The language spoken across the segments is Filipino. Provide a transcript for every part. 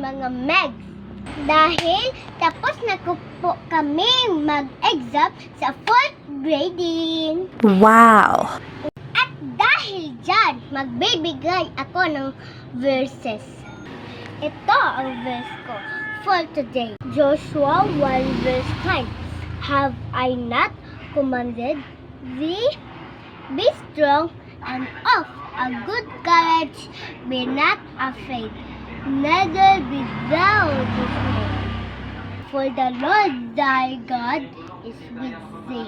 mga Megs. Dahil tapos na po kami mag-exam sa 4th grading. Wow! At dahil dyan, magbibigay ako ng verses. Ito ang verse ko for today. Joshua 1 verse 9. Have I not commanded thee? Be strong and of a good courage. Be not afraid, neither be thou dismayed. For the Lord thy God is with thee.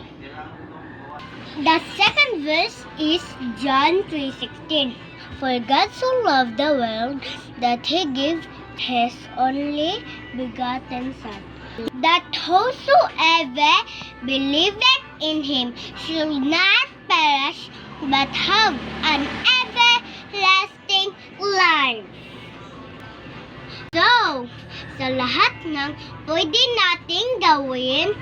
The second verse is John 3:16. For God so loved the world that he gave his only begotten Son, that whosoever believeth in him shall not perish, but have an everlasting life. So, sa lahat ng pwede nating gawin,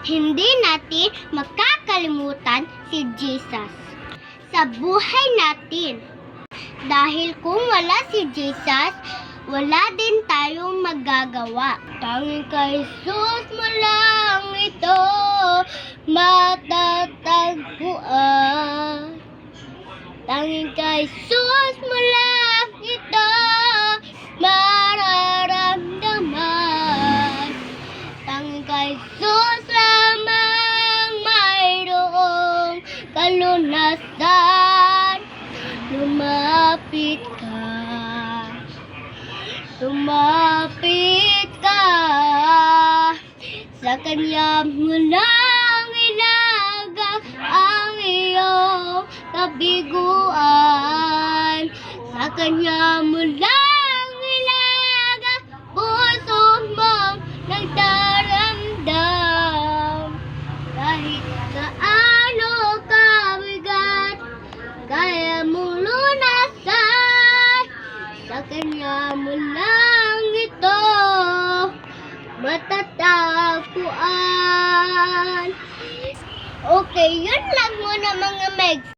hindi natin makakalimutan si Jesus sa buhay natin. Dahil kung wala si Jesus, wala din tayong magagawa. Tanging kay Jesus mo lang ito matatagpuan. Tanging kay Jesus mo lang ito mararamdaman. Tanging kay Jesus lamang mayroong kalunasan. Lumapit ka sa Kanya mo lang ilaga ang iyong kabiguan. Sa Kanya mo lang ilaga puso mong nagdaramdam. Kahit gaano kabigat, kaya mong lunasan. Sa Kanya mo lang ito matatagpuan. Okay, yun lang muna mga Megs.